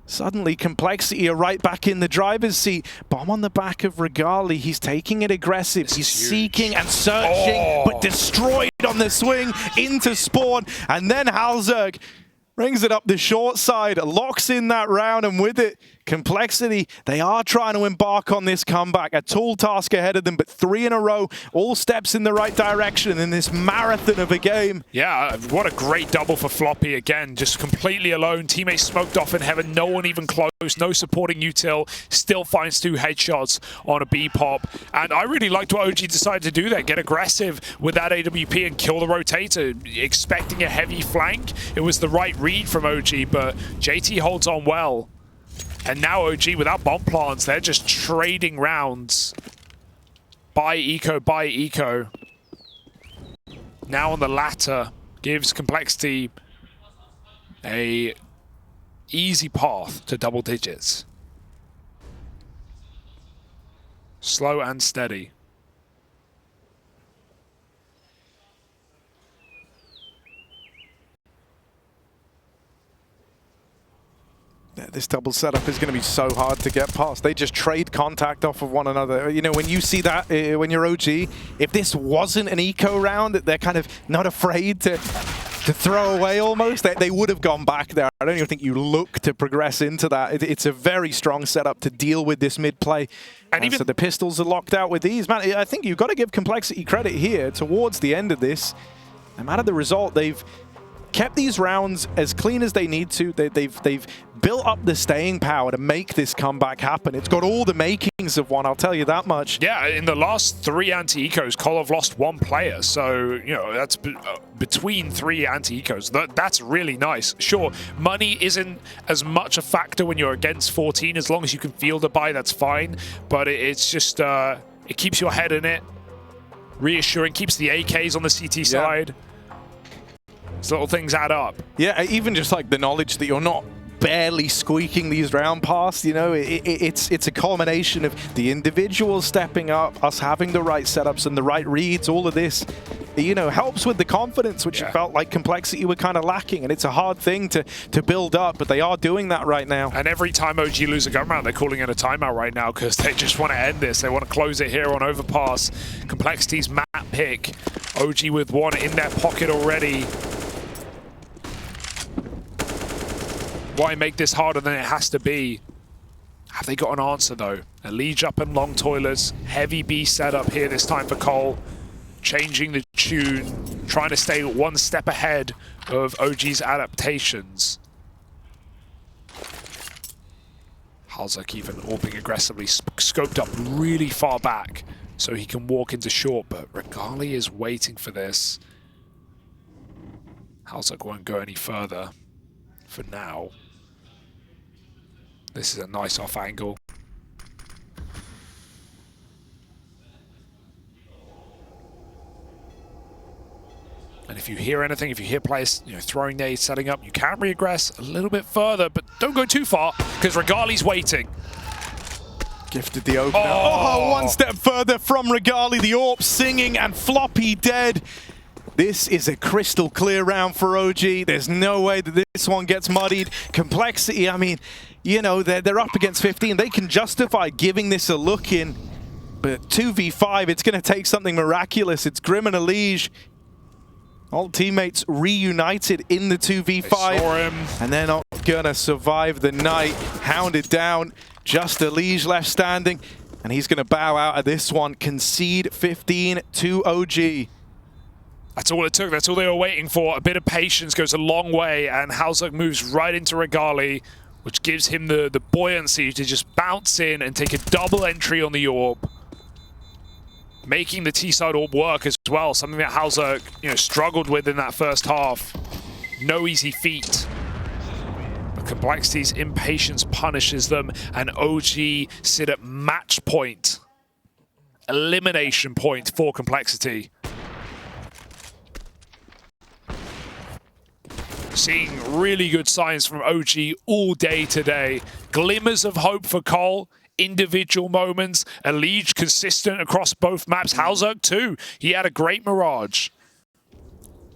suddenly Complexity are right back in the driver's seat. Bomb on the back of Regali. He's taking it aggressive. He's seeking and searching, but destroyed on the swing into spawn. And then Halzerg brings it up the short side, locks in that round, and with it, Complexity, they are trying to embark on this comeback. A tall task ahead of them, but 3 in a row, all steps in the right direction in this marathon of a game. Yeah, what a great double for Floppy again. Just completely alone. Teammates smoked off in heaven. No one even close. No supporting util. Still finds 2 headshots on a B pop. And I really liked what OG decided to do there. Get aggressive with that AWP and kill the rotator. Expecting a heavy flank. It was the right read from OG, but JT holds on well. And now OG, without bomb plants, they're just trading rounds. Buy eco, buy eco. Now on the latter, gives Complexity a easy path to double digits. Slow and steady. This double setup is going to be so hard to get past. They just trade contact off of one another. You know, when you see that, when you're OG, if this wasn't an eco round, they're kind of not afraid to throw away almost. They would have gone back there. I don't even think you look to progress into that. It's a very strong setup to deal with this mid play. And even so the pistols are locked out with these. Man, I think you've got to give Complexity credit here towards the end of this. No matter the result, they've kept these rounds as clean as they need to. They've built up the staying power to make this comeback happen. It's got all the makings of one, I'll tell you that much. Yeah, in the last 3 anti-ecos, Col have lost 1 player. So, you know, that's between 3 anti-ecos. That's really nice. Sure, money isn't as much a factor when you're against 14. As long as you can field a buy, that's fine. But it's just, it keeps your head in it. Reassuring, keeps the AKs on the CT side. These little things add up. Yeah, even just like the knowledge that you're not barely squeaking these round past, you know, it's a culmination of the individuals stepping up, us having the right setups and the right reads, all of this, you know, helps with the confidence, which felt like Complexity were kind of lacking. And it's a hard thing to build up, but they are doing that right now. And every time OG lose a gun round, they're calling it a timeout right now because they just want to end this. They want to close it here on Overpass. Complexity's map pick. OG with 1 in their pocket already. Why make this harder than it has to be? Have they got an answer though? EliGE up and long toilets. Heavy B setup here this time for Cole. Changing the tune. Trying to stay 1 step ahead of OG's adaptations. Halzak even orbing aggressively. Scoped up really far back so he can walk into short. But Regali is waiting for this. Halzak won't go any further for now. This is a nice off angle. And if you hear anything, if you hear players, you know, throwing nades, setting up, you can regress a little bit further, but don't go too far because Regali's waiting. Gifted the opener. Oh, 1 step further from Regali. The AWP singing and Floppy dead. This is a crystal clear round for OG. There's no way that this one gets muddied. Complexity, I mean, you know, they're up against 15. They can justify giving this a look in. But 2v5, it's going to take something miraculous. It's Grim and EliGE. All teammates reunited in the 2v5. They saw him. And they're not going to survive the night. Hounded down. Just EliGE left standing. And he's going to bow out of this one. Concede 15 to OG. That's all it took. That's all they were waiting for. A bit of patience goes a long way, and Halzak moves right into Regali, which gives him the buoyancy to just bounce in and take a double entry on the AWP. Making the T-side AWP work as well, something that Halzak, you know, struggled with in that first half. No easy feat. But Complexity's impatience punishes them, and OG sit at match point. Elimination point for Complexity. Seeing really good signs from OG all day today. Glimmers of hope for Cole. Individual moments. EliGE consistent across both maps. Halzak too. He had a great Mirage.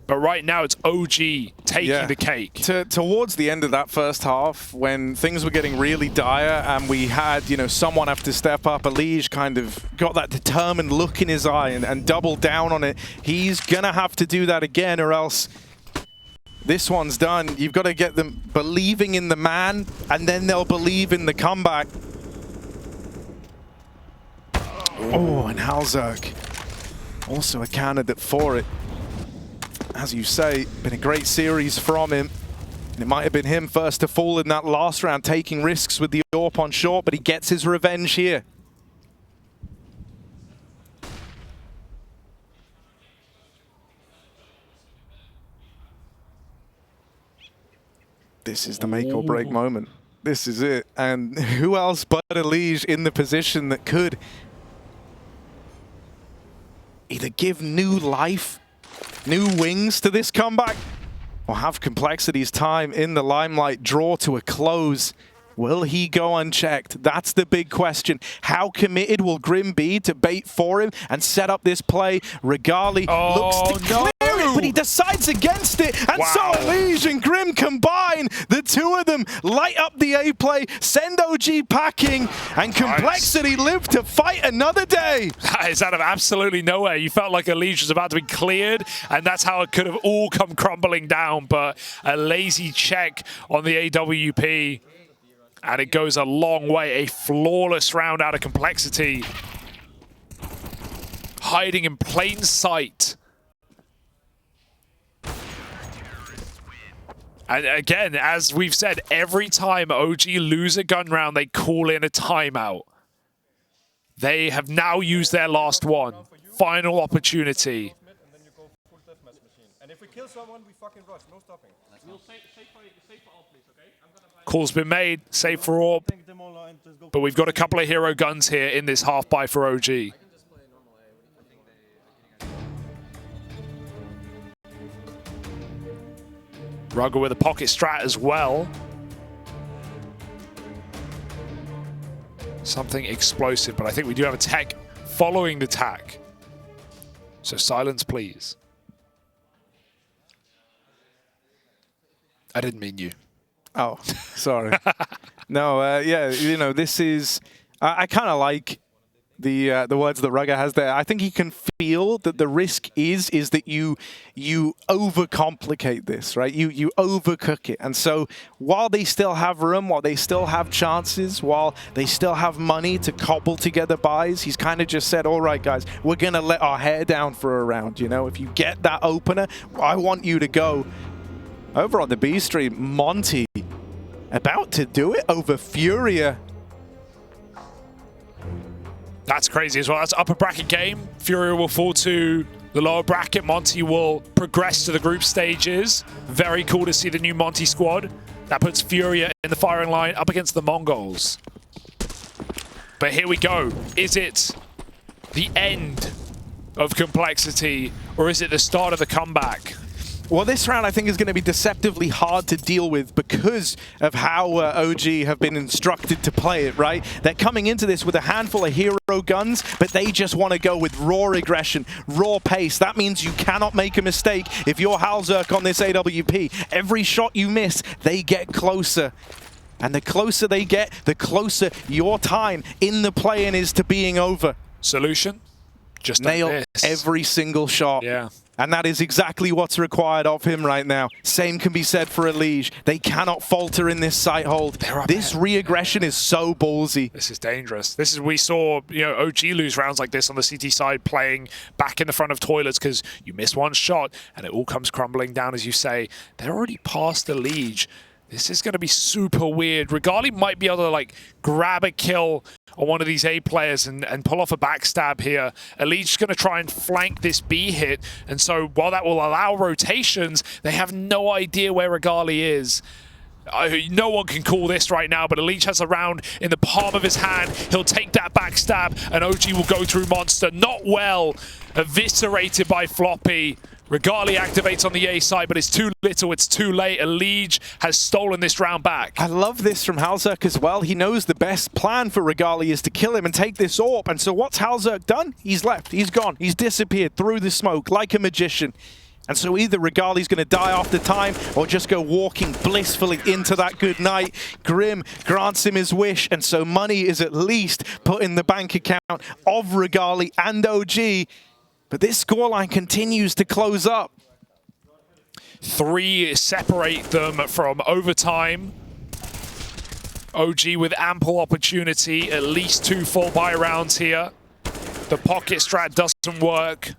But right now it's OG taking the cake. Towards the end of that first half, when things were getting really dire and we had, you know, someone have to step up, EliGE kind of got that determined look in his eye and doubled down on it. He's going to have to do that again, or else This one's done. You've got to get them believing in the man, and then they'll believe in the comeback. Oh, and Halzerk, also a candidate for it. As you say, been a great series from him. And it might have been him first to fall in that last round, taking risks with the AWP on short, but he gets his revenge here. This is the make or break moment. This is it. And who else but EliGE in the position that could either give new life, new wings to this comeback, or have Complexity's time in the limelight draw to a close? Will he go unchecked? That's the big question. How committed will Grim be to bait for him and set up this play? Regali looks to clear it, but he decides against it. And so EliGE and Grim combine. The two of them light up the A play, send OG packing, and Complexity live to fight another day. That is out of absolutely nowhere. You felt like EliGE was about to be cleared, and that's how it could have all come crumbling down. But a lazy check on the AWP. And it goes a long way. A flawless round out of Complexity. Hiding in plain sight. And again, as we've said, every time OG lose a gun round, they call in a timeout. They have now used their last one. Final opportunity. And if we kill someone, we fucking rush. No stopping. Call's been made, save for AWP, but we've got a couple of hero guns here in this half buy for OG. Rugger with a pocket strat as well. Something explosive, but I think we do have a tech following the tack. So silence, please. I didn't mean you. Oh, sorry. No, yeah, you know, this is... I kind of like the words that Rugger has there. I think he can feel that the risk is that you overcomplicate this, right? You overcook it. And so while they still have room, while they still have chances, while they still have money to cobble together buys, he's kind of just said, all right, guys, we're going to let our hair down for a round. You know, if you get that opener, I want you to go. Over on the B stream, Monty about to do it over Furia. That's crazy as well. That's upper bracket game. Furia will fall to the lower bracket. Monty will progress to the group stages. Very cool to see the new Monty squad. That puts Furia in the firing line up against the Mongols. But here we go. Is it the end of Complexity, or is it the start of the comeback? Well, this round I think is going to be deceptively hard to deal with because of how OG have been instructed to play it, right? They're coming into this with a handful of hero guns, but they just want to go with raw aggression, raw pace. That means you cannot make a mistake. If you're Halzerk on this AWP, every shot you miss, they get closer. And the closer they get, the closer your time in the play-in is to being over. Solution? Just nail every single shot. Yeah. And that is exactly what's required of him right now. Same can be said for EliGE. They cannot falter in this sight hold. This re-aggression is so ballsy. This is dangerous. This is, we saw, you know, OG lose rounds like this on the CT side, playing back in the front of toilets because you miss one shot and it all comes crumbling down, as you say. They're already past EliGE. This is going to be super weird. Regali might be able to, like, grab a kill on one of these A players and pull off a backstab here. EliGE's going to try and flank this B hit. And so while that will allow rotations, they have no idea where Regali is. No one can call this right now, but EliGE has a round in the palm of his hand. He'll take that backstab, and OG will go through Monster. Not well. Eviscerated by Floppy. Regali activates on the A side, but it's too little, it's too late. EliGE has stolen this round back. I love this from Halzerk as well. He knows the best plan for Regali is to kill him and take this AWP. And so what's Halzerk done? He's left, he's gone, he's disappeared through the smoke like a magician. And so either Regali's going to die after time or just go walking blissfully into that good night. Grim grants him his wish, and so money is at least put in the bank account of Regali and OG. But this scoreline continues to close up. 3 separate them from overtime. OG with ample opportunity, at least 2 full buy rounds here. The pocket strat doesn't work.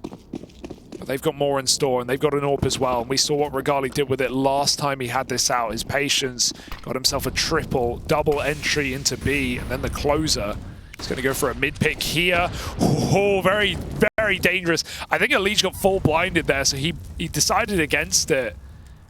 But they've got more in store, and they've got an AWP as well. And we saw what Regali did with it last time he had this out. His patience got himself a double entry into B, and then the closer. He's going to go for a mid pick here. Oh, very, very dangerous. I think EliGE got full blinded there, so he decided against it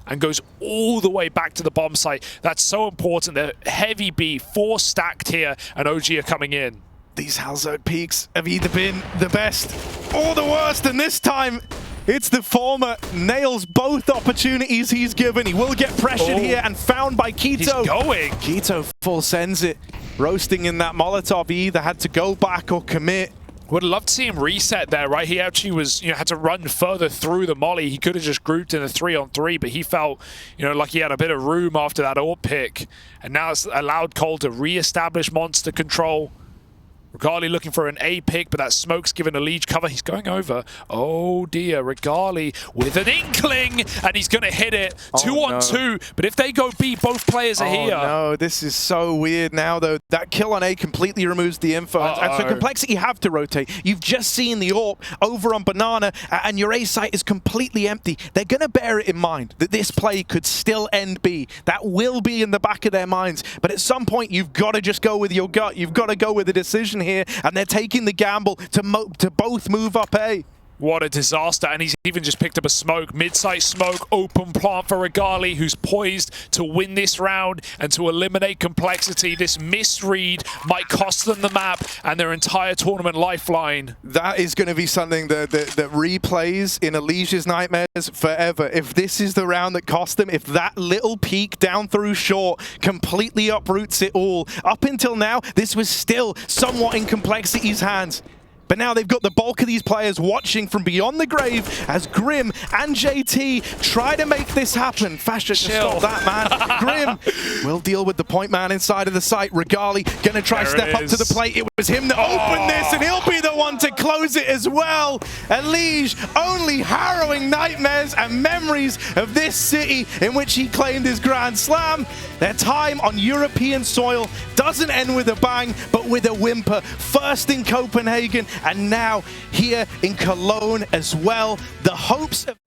and goes all the way back to the bomb site. That's so important. They're heavy B, 4 stacked here, and OG are coming in. These Halzone peaks have either been the best or the worst, and this time it's the former. Nails both opportunities he's given. He will get pressured here and found by Keto. He's going. Keto full sends it. Roasting in that Molotov, he either had to go back or commit. Would love to see him reset there, right? He actually was, had to run further through the molly. He could have just grouped in a 3-on-3, but he felt, like he had a bit of room after that AWP pick. And now it's allowed Cole to re-establish monster control. Regali looking for an A pick, but that smoke's given EliGE cover. He's going over. Oh dear, Regali with an inkling, and he's going to hit it. 2-on-2, but if they go B, both players are here. No, this is so weird now, though. That kill on A completely removes the info. And so Complexity have to rotate. You've just seen the AWP over on Banana, and your A site is completely empty. They're going to bear it in mind that this play could still end B. That will be in the back of their minds. But at some point, you've got to just go with your gut. You've got to go with a decision here, and they're taking the gamble to both move up A. What a disaster, and he's even just picked up a smoke. Mid-site smoke, open plant for Regali, who's poised to win this round and to eliminate Complexity. This misread might cost them the map and their entire tournament lifeline. That is going to be something that replays in EliGE's nightmares forever. If this is the round that cost them, if that little peek down through short completely uproots it all. Up until now, this was still somewhat in Complexity's hands. But now they've got the bulk of these players watching from beyond the grave as Grim and JT try to make this happen. FASHR to stop that, man. Grim will deal with the point man inside of the site. Regali gonna try step up to the plate. It was him that opened this, and he'll be the one to close it as well. EliGE only harrowing nightmares and memories of this city in which he claimed his Grand Slam. Their time on European soil doesn't end with a bang, but with a whimper. First in Copenhagen, and now here in Cologne as well. The hopes of